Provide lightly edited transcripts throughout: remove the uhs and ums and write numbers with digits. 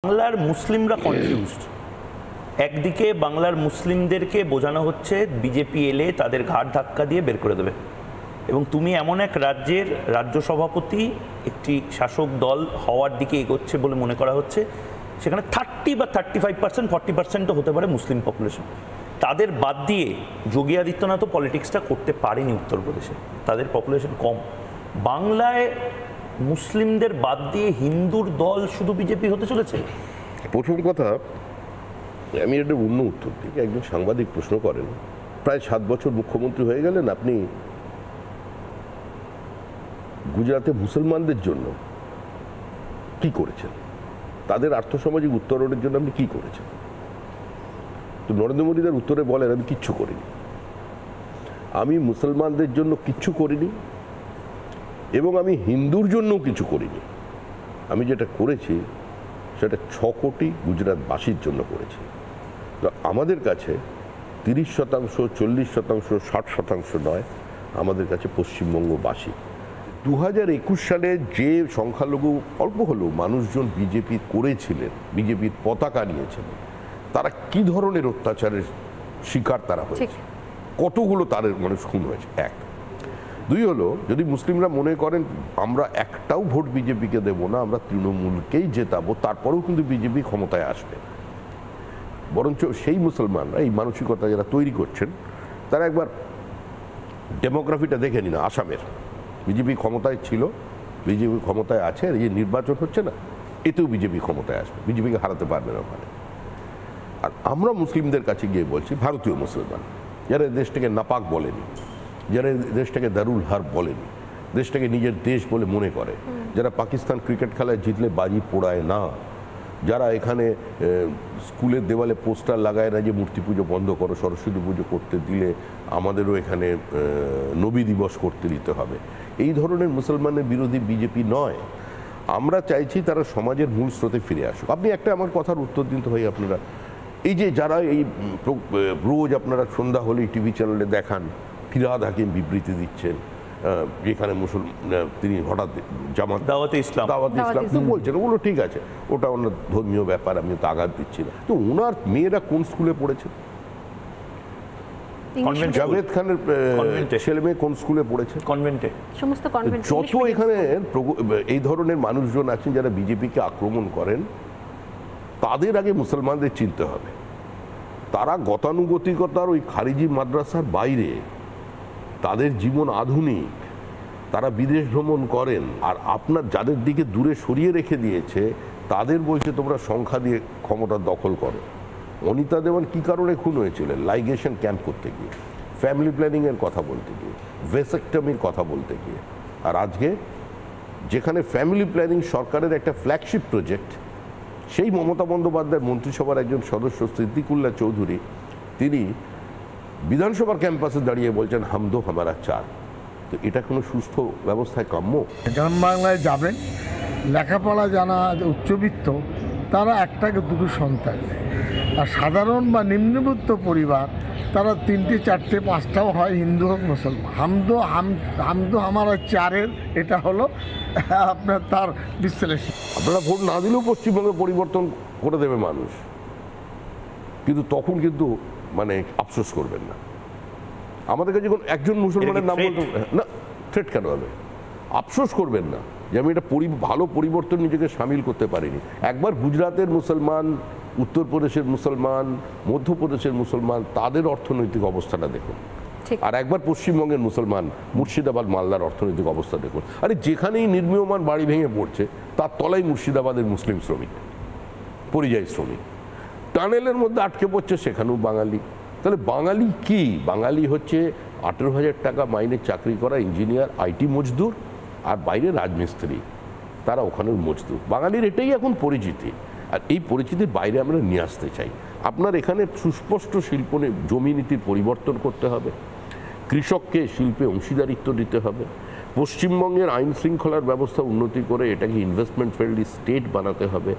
বাংলার মুসলিমরা কনফিউজড। একদিকে বাংলার মুসলিমদেরকে বোঝানো হচ্ছে বিজেপি এলে তাদের ঘাড় ধাক্কা দিয়ে বের করে দেবে, এবং তুমি এমন এক রাজ্যের রাজ্য সভাপতি একটি শাসক দল হওয়ার দিকে এগোচ্ছে বলে মনে করা হচ্ছে, সেখানে 30 বা 35%, 40%ও হতে পারে মুসলিম পপুলেশন। তাদের বাদ দিয়ে যোগী আদিত্যনাথও পলিটিক্সটা করতে পারেনি উত্তরপ্রদেশে, তাদের পপুলেশন কম। বাংলায় মুসলিমদের বাদ দিয়ে হিন্দুর দল শুধু বিজেপি হতে চলেছে। প্রথম কথা, আমি একটা অন্য উত্তর দিই। একজন সাংবাদিক প্রশ্ন করেন, প্রায় 7 বছর মুখ্যমন্ত্রী হয়ে গেলেন, আপনি গুজরাটে মুসলমানদের জন্য কি করেছেন, তাদের আর্থসামাজিক উত্তরণের জন্য আপনি কি করেছেন? তো নরেন্দ্র মোদী তার উত্তরে বলেন, আমি কিচ্ছু করিনি, আমি মুসলমানদের জন্য কিচ্ছু করিনি এবং আমি হিন্দুর জন্যও কিছু করিনি। আমি যেটা করেছি সেটা 6 কোটি গুজরাটবাসীর জন্য করেছি। তো আমাদের কাছে 30%, 40%, 60% নয়, আমাদের কাছে পশ্চিমবঙ্গবাসী। 2021 সালে যে সংখ্যালঘু অল্প হলেও মানুষজন বিজেপি করেছিলেন, বিজেপির পতাকা নিয়েছিলেন, তারা কি ধরনের অত্যাচারের শিকার তারা হয়েছে, কতগুলো তাদের মানুষ খুন হয়েছে। 1, 2 হলো, যদি মুসলিমরা মনে করেন আমরা একটাও ভোট বিজেপিকে দেব না, আমরা তৃণমূলকেই জেতাবো, তারপরেও কিন্তু বিজেপি ক্ষমতায় আসবে। বরঞ্চ সেই মুসলমানরা এই মানসিকতা যারা তৈরি করছেন, তারা একবার ডেমোগ্রাফিটা দেখে নিন। আসামের বিজেপি ক্ষমতায় ছিল, বিজেপি ক্ষমতায় আছে, আর এই নির্বাচন হচ্ছে না, এতেও বিজেপি ক্ষমতায় আসবে, বিজেপিকে হারাতে পারবে না ওখানে। আর আমরা মুসলিমদের কাছে গিয়ে বলছি, ভারতীয় মুসলমান যারা দেশটাকে নাপাক বলেনি, যারা দেশটাকে দারুল হার্ব বলেনি, দেশটাকে নিজের দেশ বলে মনে করে, যারা পাকিস্তান ক্রিকেট খেলায় জিতলে বাজি পোড়ায় না, যারা এখানে স্কুলের দেওয়ালে পোস্টার লাগায় না যে মূর্তি পুজো বন্ধ করো, সরস্বতী পুজো করতে দিলে আমাদেরও এখানে নবী দিবস করতে দিতে হবে, এই ধরনের মুসলমানের বিরোধী বিজেপি নয়। আমরা চাইছি তারা সমাজের মূল স্রোতে ফিরে আসুক। আপনি একটা আমার কথার উত্তর দিন তো ভাই, আপনারা এই যে যারা এই রোজ আপনারা সন্ধ্যা হলেই টিভি চ্যানেলে দেখান ফিরহাদ হাকিম বিবৃতি দিচ্ছেন, যেখানে তিনি হঠাৎ জামাত দাওয়াতে ইসলাম তো বলছেন, ওগুলো ঠিক আছে, ওটা ওনার ধর্মীয় ব্যাপার, আমি তো আঘাত দিচ্ছি না। তো ওনার মেয়েরা কোন স্কুলে পড়েছে? জাভেদ খানের ছেলে মেয়ে কোন স্কুলে পড়েছে? কনভেন্টে। যত এখানে এই ধরনের মানুষজন আছেন যারা বিজেপিকে আক্রমণ করেন, তাদের আগে মুসলমানদের চিনতে হবে। তারা গতানুগতিকতার ওই খারিজি মাদ্রাসার বাইরে, তাদের জীবন আধুনিক, তারা বিদেশ ভ্রমণ করেন, আর আপনার যাদের দিকে দূরে সরিয়ে রেখে দিয়েছে তাদের বলছে তোমরা সংখ্যা দিয়ে ক্ষমতা দখল করো। অনিতা দেওয়ান কী কারণে খুন হয়েছিলেন? লাইগেশন ক্যাম্প করতে গিয়ে, ফ্যামিলি প্ল্যানিংয়ের কথা বলতে গিয়ে, ভেসেক্টমির কথা বলতে গিয়ে। আর আজকে যেখানে ফ্যামিলি প্ল্যানিং সরকারের একটা ফ্ল্যাগশিপ প্রজেক্ট, সেই মমতা বন্দ্যোপাধ্যায়ের মন্ত্রিসভার একজন সদস্য সিদ্দিকুল্লাহ চৌধুরী, তিনি বিধানসভার ক্যাম্পাসে দাঁড়িয়ে বলছেন হাম দো হামারা চার। তো এটা কোনো সুস্থ ব্যবস্থায় কাম্য? গ্রাম বাংলায় যাবেন, লেখাপড়া জানা উচ্চবিত্ত, তারা একটাকে দুটো সন্তান নেয়, আর সাধারণ বা নিম্নবিত্ত পরিবার তারা 3টে 4টে 5টাও হয়, হিন্দু হোক মুসলমান। হামদো হামারা চারের এটা হলো আপনার তার বিশ্লেষণ। আপনারা ভোট না দিলেও পশ্চিমবঙ্গে পরিবর্তন করে দেবে মানুষ, কিন্তু তখন কিন্তু মানে আফসোস করবেন না। আমাদের কাছে যখন একজন মুসলমানের নাম বলতে না, থ্রেট কেন হবে? আফসোস করবেন না যে আমি এটা ভালো পরিবর্তন নিজেকে সামিল করতে পারিনি। একবার গুজরাটের মুসলমান, উত্তরপ্রদেশের মুসলমান, মধ্যপ্রদেশের মুসলমান, তাদের অর্থনৈতিক অবস্থাটা দেখুন, আর একবার পশ্চিমবঙ্গের মুসলমান, মুর্শিদাবাদ মালদার অর্থনৈতিক অবস্থা দেখুন। আরে যেখানেই নির্মীয়মান বাড়ি ভেঙে পড়ছে, তার তলায় মুর্শিদাবাদের মুসলিম শ্রমিক, পরিযায়ী শ্রমিক, টানেলের মধ্যে আটকে পড়ছে, সেখানেও বাঙালি। তাহলে বাঙালি কি? বাঙালি হচ্ছে 18,000 টাকা মাইনে চাকরি করা ইঞ্জিনিয়ার, আইটি মজদুর, আর বাইরে রাজমিস্ত্রি, তারা ওখানের মজদুর। বাঙালির এটাই এখন পরিচিতি, আর এই পরিচিতির বাইরে আমরা নিয়ে আসতে চাই। আপনার এখানে সুস্পষ্ট শিল্প জমি নীতির পরিবর্তন করতে হবে, কৃষককে শিল্পে অংশীদারিত্ব দিতে হবে, পশ্চিমবঙ্গের আইন শৃঙ্খলার ব্যবস্থা উন্নতি করে এটাকে ইনভেস্টমেন্ট ফ্রেন্ডলি স্টেট বানাতে হবে।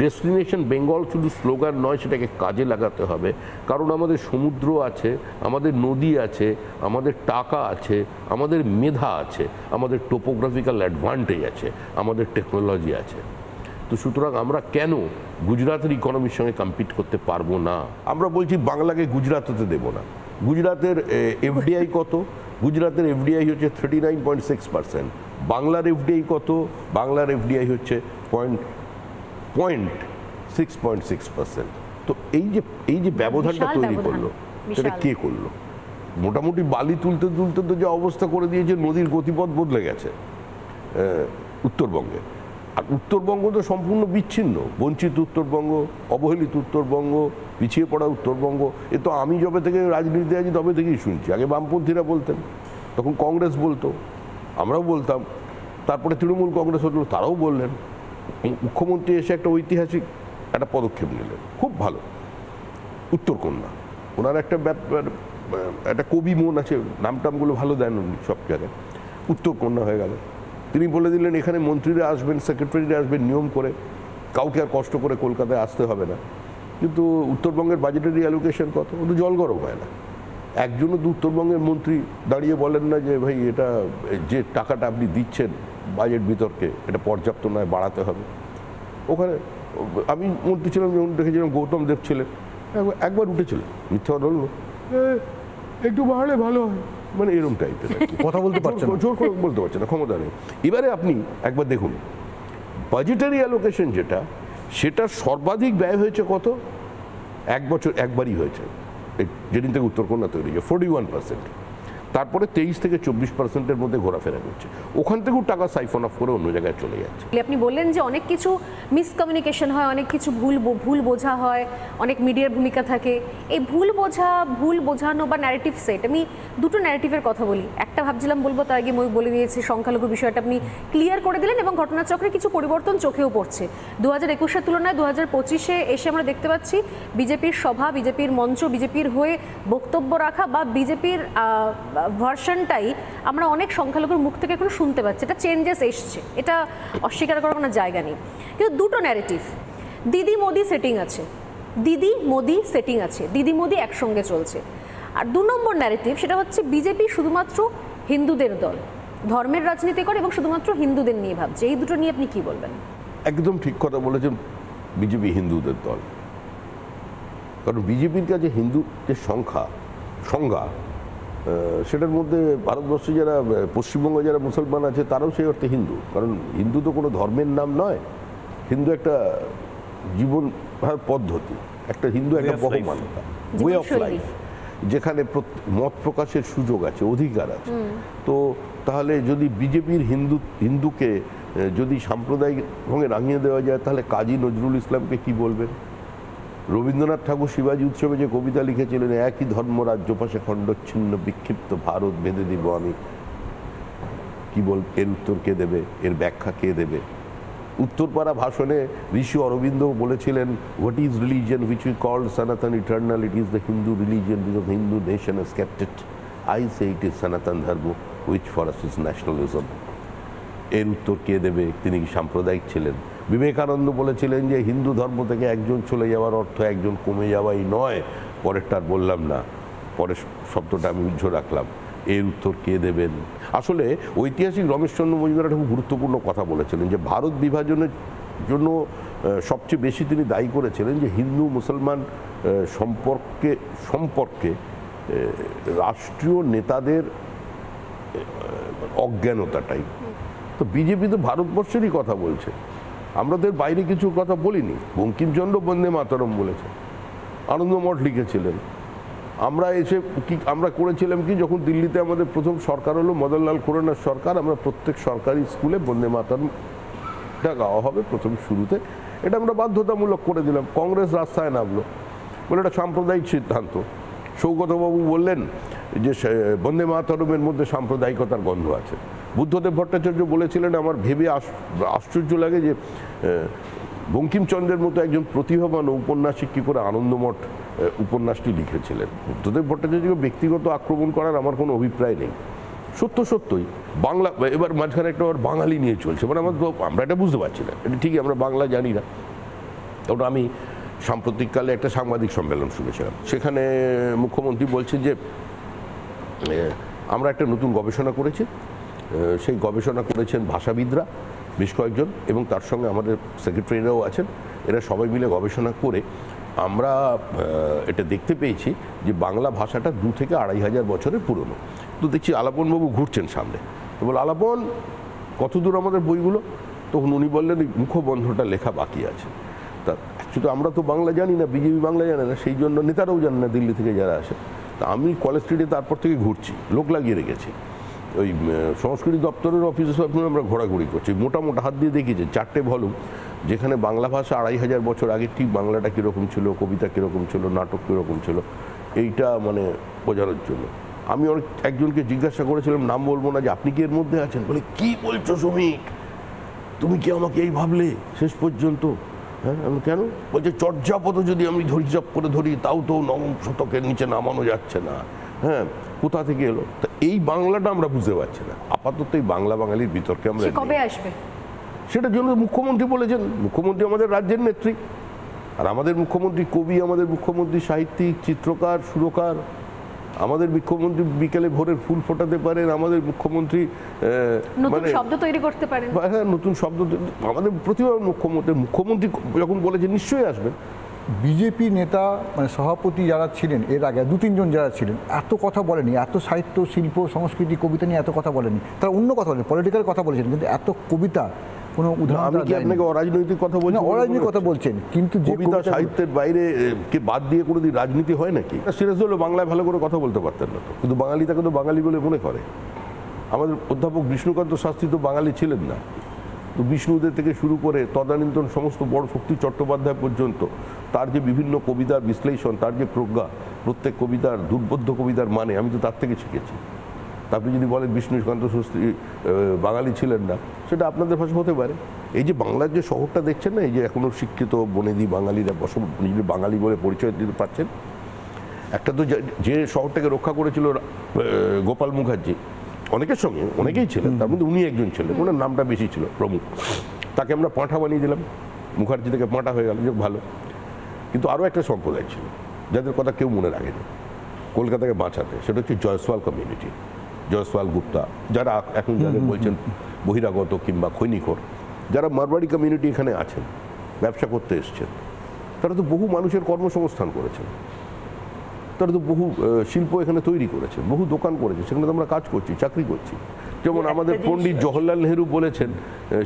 ডেস্টিনেশন বেঙ্গল শুধু স্লোগান নয়, সেটাকে কাজে লাগাতে হবে। কারণ আমাদের সমুদ্র আছে, আমাদের নদী আছে, আমাদের টাকা আছে, আমাদের মেধা আছে, আমাদের টোপোগ্রাফিক্যাল অ্যাডভান্টেজ আছে, আমাদের টেকনোলজি আছে। তো সুতরাং আমরা কেন গুজরাটের ইকোনমির সঙ্গে কম্পিট করতে পারবো না? আমরা বলছি বাংলাকে গুজরাট হতে দেবো না। গুজরাটের এফডিআই কত? গুজরাটের এফডিআই হচ্ছে 39.6%। বাংলার এফডিআই কত? বাংলার এফডিআই হচ্ছে 6.6%। তো এই যে ব্যবধানটা তৈরি করলো, সেটা কে করলো? মোটামুটি বালি তুলতে তুলতে তো যে অবস্থা করে দিয়েছে, নদীর গতিপথ বদলে গেছে উত্তরবঙ্গে। আর উত্তরবঙ্গ তো সম্পূর্ণ বিচ্ছিন্ন, বঞ্চিত উত্তরবঙ্গ, অবহেলিত উত্তরবঙ্গ, পিছিয়ে পড়া উত্তরবঙ্গ। এ তো আমি যবে থেকে রাজনীতিতে আছি তবে থেকেই শুনছি। আগে বামপন্থীরা বলতেন, তখন কংগ্রেস বলতো, আমরাও বলতাম, তারপরে তৃণমূল কংগ্রেস হলো, তারাও বললেন। মুখ্যমন্ত্রী এসে একটা ঐতিহাসিক একটা পদক্ষেপ নিলেন, খুব ভালো। উত্তরকন্যা, ওনার একটা একটা কবি মন আছে, নামটামগুলো ভালো দেন উনি সব জায়গায়। উত্তরকন্যা হয়ে গেল। তিনি বলে দিলেন এখানে মন্ত্রীরা আসবেন, সেক্রেটারিরা আসবেন নিয়ম করে, কাউকে আর কষ্ট করে কলকাতায় আসতে হবে না। কিন্তু উত্তরবঙ্গের বাজেটারি অ্যালোকেশন কত? ও তো জল গরম হয় না। একজনও তো উত্তরবঙ্গের মন্ত্রী দাঁড়িয়ে বলেন না যে ভাই এটা যে টাকাটা আপনি দিচ্ছেন বাজেট বিতর্কে, এটা পর্যাপ্ত নয়, বাড়াতে হবে। ওখানে আমি মন্ত্রী ছিলাম যখন দেখেছিলাম, গৌতম দেব ছিলেন, একবার উঠেছিল, মিথ্যা কথা বললো, একটু বাড়লে ভালো হয়, মানে এরকম টাইপের। কথা বলতে পারছেন না, জোর করে বলতে পারছে না, ক্ষমতা নেই। এবারে আপনি একবার দেখুন বাজেটারি অ্যালোকেশন যেটা, সেটা সর্বাধিক ব্যয় হয়েছে কত? এক বছর একবারই হয়েছে, যেদিন থেকে উত্তরকন্যা তৈরি হয়েছে, 41%। তারপরে 23 থেকে 24%-এর মধ্যে ঘোরাফেরা করছে। ওখান থেকেও টাকা সাইফন অফ করে অন্য জায়গায় চলে যাচ্ছে। আপনি বললেন যে অনেক কিছু মিসকমিউনিকেশন হয়, অনেক কিছু ভুল বোঝা হয়, অনেক মিডিয়ার ভূমিকা থাকে। এই ভুল বোঝানো বা ন্যারেটিভ সেট, আমি দুটো ন্যারেটিভের কথা বলি। একটা ভাবছিলাম বলবো, তার আগে মই বলে দিয়েছি সংখ্যালঘু বিষয়টা আপনি ক্লিয়ার করে দিলেন, এবং ঘটনাচক্রে কিছু পরিবর্তন চোখেও পড়ছে। 2021-এর তুলনায় 2025-এ এসে আমরা দেখতে পাচ্ছি বিজেপির সভা, বিজেপির মঞ্চ, বিজেপির হয়ে বক্তব্য রাখা বা বিজেপির ভার্সনটাই আমরা অনেক সংখ্যালঘুর মুখ থেকে এখন শুনতে পাচ্ছি। এটা চেঞ্জেস এসছে, এটা অস্বীকার করার কোনো জায়গা নেই। কিন্তু দুটো ন্যারেটিভ, দিদি মোদি সেটিং আছে, দিদি মোদি সেটিং আছে, দিদি মোদি একসঙ্গে চলছে। আর 2 নম্বর ন্যারেটিভ, সেটা হচ্ছে বিজেপি শুধুমাত্র হিন্দুদের দল, ধর্মের রাজনীতি করে এবং শুধুমাত্র হিন্দুদের নিয়ে ভাবছে। এই দুটো নিয়ে আপনি কি বলবেন? একদম ঠিক কথা বলেছেন, বিজেপি হিন্দুদের দল। কারণ বিজেপির কাছে হিন্দু যে সংজ্ঞা, সেটার মধ্যে ভারতবর্ষে যারা পশ্চিমবঙ্গে যারা মুসলমান আছে তারাও সেই অর্থে হিন্দু। কারণ হিন্দু তো কোনো ধর্মের নাম নয়, হিন্দু একটা জীবন পদ্ধতি, একটা হিন্দু একটা বহমানতা, ওয়ে অফ লাইফ, যেখানে মত প্রকাশের সুযোগ আছে, অধিকার আছে। তো তাহলে যদি বিজেপির হিন্দুকে যদি সাম্প্রদায়িক ঢঙে রাঙিয়ে দেওয়া যায়, তাহলে কাজী নজরুল ইসলামকে কি বলবেন? রবীন্দ্রনাথ ঠাকুর শিবাজি উৎসবে যে কবিতা লিখেছিলেন, একই ধর্ম রাজ্য পাশে খণ্ডচ্ছিন্ন বিক্ষিপ্ত ভারত বেঁধে দিব আমি, কি বল, এর উত্তর কে দেবে? এর ব্যাখ্যা কে দেবে? উত্তরপাড়া ভাষণে ঋষি অরবিন্দ বলেছিলেন, what is religion which we called Sanatan eternal, it is the Hindu religion because Hindu nation has kept it, I say it is Sanatan dharma which for us is nationalism. এর উত্তর কে দেবে? তিনি কি সাম্প্রদায়িক ছিলেন? বিবেকানন্দ বলেছিলেন যে হিন্দু ধর্ম থেকে একজন চলে যাওয়ার অর্থ একজন কমে যাওয়াই নয়। পরেরটা আর বললাম না, পরের শব্দটা আমি উজ্জ্ব রাখলাম, এর উত্তর কে দেবেন? আসলে ঐতিহাসিক রমেশচন্দ্র মজুমদার একটা খুব গুরুত্বপূর্ণ কথা বলেছিলেন, যে ভারত বিভাজনের জন্য সবচেয়ে বেশি তিনি দায়ী করেছিলেন যে হিন্দু মুসলমান সম্পর্কে রাষ্ট্রীয় নেতাদের অজ্ঞানতাটাই। তো বিজেপি তো ভারতবর্ষেরই কথা বলছে, আমরা তো এর বাইরে কিছু কথা বলিনি। বঙ্কিমচন্দ্র বন্দে মাতরম বলেছে, আনন্দমঠ লিখেছিলেন। আমরা করেছিলাম কি, যখন দিল্লিতে আমাদের প্রথম সরকার হলো মদনলাল খুরানার সরকার, আমরা প্রত্যেক সরকারি স্কুলে বন্দে মাতরমটা গাওয়া হবে প্রথম শুরুতে, এটা আমরা বাধ্যতামূলক করে দিলাম। কংগ্রেস রাস্তায় নামলো, বলে এটা সাম্প্রদায়িক সিদ্ধান্ত। সৌগতবাবু বললেন যে বন্দে মাতরমের মধ্যে সাম্প্রদায়িকতার গন্ধ আছে। বুদ্ধদেব ভট্টাচার্য বলেছিলেন, আমার ভেবে আশ্চর্য লাগে যে বঙ্কিমচন্দ্রের মতো একজন প্রতিভাবান উপন্যাসিক কী করে আনন্দমঠ উপন্যাসটি লিখেছিলেন। বুদ্ধদেব ভট্টাচার্যকে ব্যক্তিগত আক্রমণ করার আমার কোনো অভিপ্রায় নেই। সত্যই বাংলা এবার মাঝখানে একটা বাঙালি নিয়ে চলছে, মানে আমরা এটা বুঝতে পারছি না, এটা ঠিকই আমরা বাংলা জানি না। ওটা আমি সাম্প্রতিককালে একটা সাংবাদিক সম্মেলন শুনেছিলাম, সেখানে মুখ্যমন্ত্রী বলছেন যে আমরা একটা নতুন গবেষণা করেছি, সেই গবেষণা করেছেন ভাষাবিদরা, বেশ কয়েকজন, এবং তার সঙ্গে আমাদের সেক্রেটারিরাও আছেন। এরা সবাই মিলে গবেষণা করে আমরা এটা দেখতে পেয়েছি যে বাংলা ভাষাটা 2 থেকে 2,500 বছরের পুরনো। তো দেখছি আলাপনবাবু ঘুরছেন সামনে, তো বল আলাপন কত দূর আমাদের বইগুলো? তখন উনি বললেন এই মুখবন্ধটা লেখা বাকি আছে। তা অ্যাকচুয়ালি আমরা তো বাংলা জানি না, বিজেপি বাংলা জানে না, সেই জন্য নেতারাও জানে না দিল্লি থেকে যারা আসে। তা আমি কলেজ স্ট্রিটে তারপর থেকে ঘুরছি, লোক লাগিয়ে রেখেছি, ওই সংস্কৃতি দপ্তরের অফিসে সব আমরা ঘোরাঘুরি করছি, মোটামোটা হাত দিয়ে দেখিয়েছি 4টে ভলিউম, যেখানে বাংলা ভাষা 2,500 বছর আগে ঠিক বাংলাটা কীরকম ছিল, কবিতা কীরকম ছিল, নাটক কীরকম ছিল, এইটা মানে বোঝানোর জন্য। আমি একজনকে জিজ্ঞাসা করেছিলাম, নাম বলবো না, যে আপনি কি এর মধ্যে আছেন? বলে কি বলছো শ্রমিক, তুমি কি আমাকে এই ভাবলে শেষ পর্যন্ত? হ্যাঁ, আমি কেন? বলছে চর্যাপদ যদি আমি হিসাব করে ধরি তাও তো 9ম শতকের নিচে নামানো যাচ্ছে না। হ্যাঁ, কোথা থেকে এলো? তা এই বাংলাটা আমরা বুঝতে পারছি না। আপাতত এই বাংলা বাঙালির বিতর্কে আমরা কবে আসবে সেটার জন্য মুখ্যমন্ত্রী বলেছেন। মুখ্যমন্ত্রী আমাদের রাজ্যের নেত্রী, আর আমাদের মুখ্যমন্ত্রী কবি, আমাদের মুখ্যমন্ত্রী সাহিত্যিক, চিত্রকার, সুরকার। আমাদের মুখ্যমন্ত্রী বিকেলে ভোরের ফুল ফোটাতে পারেন, আমাদের মুখ্যমন্ত্রী নতুন শব্দ তৈরি করতে পারেন। হ্যাঁ, নতুন শব্দ, আমাদের প্রতিভা মুখ্যমন্ত্রী যখন বলেছেন নিশ্চয়ই আসবেন। বিজেপি নেতা মানে সভাপতি যারা ছিলেন এর আগে 2-3 জন যারা ছিলেন এত কথা বলেনি, এত সাহিত্য, শিল্প, সংস্কৃতি, কবিতা নিয়ে এত কথা বলেনি। তারা অন্য কথা বলেন, পলিটিক্যাল কথা বলেছেন, কিন্তু এত কবিতা কোনো উদাহরণ আমি কি আপনাকে অরাজনৈতিক কথা বলছি? অরাজনৈতিক কথা বলছেন, কিন্তু যে কবিতা সাহিত্যের বাইরে কে বাদ দিয়ে কোনোদিন রাজনীতি হয় নাকি? সিরিয়াস হলো বাংলায় ভালো করে কথা বলতে পারতেন না তো, কিন্তু বাঙালি তাকে তো বাঙালি বলে মনে করে। আমাদের অধ্যাপক বিষ্ণুকান্ত শাস্ত্রী তো বাঙালি ছিলেন না, তো বিষ্ণুদের থেকে শুরু করে তদানীন্তন সমস্ত বড় শক্তি চট্টোপাধ্যায় পর্যন্ত তার যে বিভিন্ন কবিতার বিশ্লেষণ, তার যে প্রজ্ঞা, প্রত্যেক কবিতার দুর্বোধ্য কবিতার মানে আমি তো তার থেকে শিখেছি। আপনি যদি বলেন বিষ্ণুকান্ত শাস্ত্রী বাঙালি ছিলেন না, সেটা আপনাদের ভাষা হতে পারে। এই যে বাংলার যে শহরটা দেখছেন না, এই যে এখনো শিক্ষিত বনেদি বাঙালিরা নিজের বাঙালি বলে পরিচয় দিতে পারছেন, একটা তো যে শহরটাকে রক্ষা করেছিল গোপাল মুখার্জি, অনেকের সঙ্গে অনেকেই ছিলেন, তার মধ্যে উনি একজন ছিলেন, ওনার নামটা বেশি ছিল প্রমুখ। তাকে আমরা পাঁঠা বানিয়ে দিলাম, মুখার্জি থেকে পাঁঠা হয়ে গেল, যে ভালো। কিন্তু আরও একটা সম্প্রদায় ছিল যাদের কথা কেউ মনে রাখেনি কলকাতাকে বাঁচাতে, সেটা হচ্ছে জয়সওয়াল কমিউনিটি, জয়সওয়াল গুপ্তা, যারা এখন যাদের বলছেন বহিরাগত কিংবা খৈনিখোর, যারা মারবাড়ি কমিউনিটি এখানে আছেন, ব্যবসা করতে এসছেন, তারা তো বহু মানুষের কর্মসংস্থান করেছেন, তারা তো বহু শিল্প এখানে তৈরি করেছেন, বহু দোকান করেছে, সেখানে তো আমরা কাজ করছি, চাকরি করছি। যেমন আমাদের পণ্ডিত জওহরলাল নেহরু বলেছেন,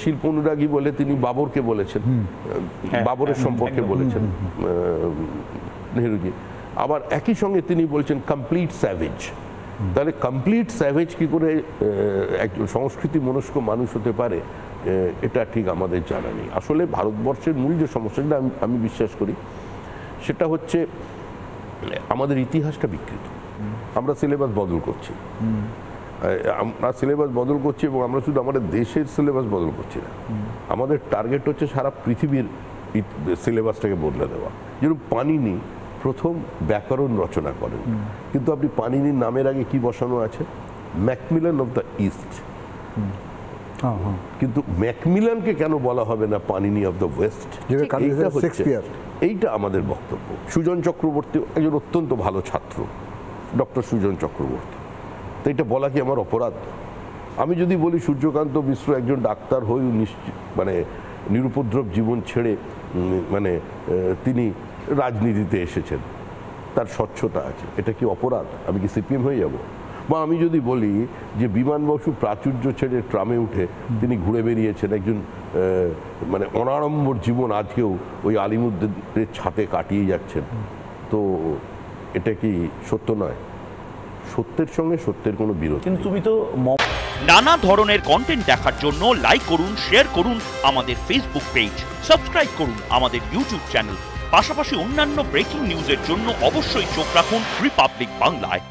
শিল্প অনুরাগী বলে তিনি বাবরকে বলেছেন, বাবরের সম্পর্কে বলেছেন নেহরুজি। আবার একই সঙ্গে তিনি বলছেন কমপ্লিট স্যাভেজ। তাহলে কমপ্লিট স্যাভেজ কি করে একজন সংস্কৃতি মনস্ক মানুষ হতে পারে, এটা ঠিক আমাদের জানা নেই। আসলে ভারতবর্ষের মূল যে সমস্যাটা আমি বিশ্বাস করি, সেটা হচ্ছে আমাদের ইতিহাসটা বিকৃত। আমরা সিলেবাস বদল করছি, আমরা সিলেবাস বদল করছি, এবং আমরা শুধু আমাদের দেশের সিলেবাস বদল করছি না, আমাদের টার্গেট হচ্ছে সারা পৃথিবীর সিলেবাসটাকে বদলে দেওয়া। যেরকম পানিনি প্রথম ব্যাকরণ রচনা করেন, কিন্তু আপনি পানিনির নামের আগে কি বসানো আছে? Macmillan of the East. কিন্তু ম্যাকমিলানকে কেন বলা হবে না পানিনি অফ দ্য ওয়েস্ট? এইটা আমাদের বক্তব্য। সুজন চক্রবর্তী একজন অত্যন্ত ভালো ছাত্র, ডক্টর সুজন চক্রবর্তী, তো এটা বলা কি আমার অপরাধ? আমি যদি বলি সূর্যকান্ত মিশ্র একজন ডাক্তার হয়ে মানে নিরুপদ্রব জীবন ছেড়ে মানে তিনি রাজনীতিতে এসেছেন, তার স্বচ্ছতা আছে, এটা কি অপরাধ? আমি কি সিপিএম হয়ে যাব? বা আমি যদি বলি যে বিমান বসু প্রাচুর্য ছেড়ে ট্রামে উঠে তিনি ঘুরে বেরিয়েছেন, একজন মানে অনাড়ম্বর জীবন আজকেও ওই আলিমুদ্দিনের ছাতে কাটিয়ে যাচ্ছেন, তো এটা কি সত্য নয়? সত্যের সঙ্গে সত্যের কোনো বিরোধ। কিন্তু তুমি তো নানা ধরনের কন্টেন্ট দেখার জন্য লাইক করুন, শেয়ার করুন আমাদের ফেসবুক পেজ, সাবস্ক্রাইব করুন আমাদের ইউটিউব চ্যানেল। পাশাপাশি অন্যান্য ব্রেকিং নিউজের জন্য অবশ্যই চোখ রাখুন রিপাবলিক বাংলায়।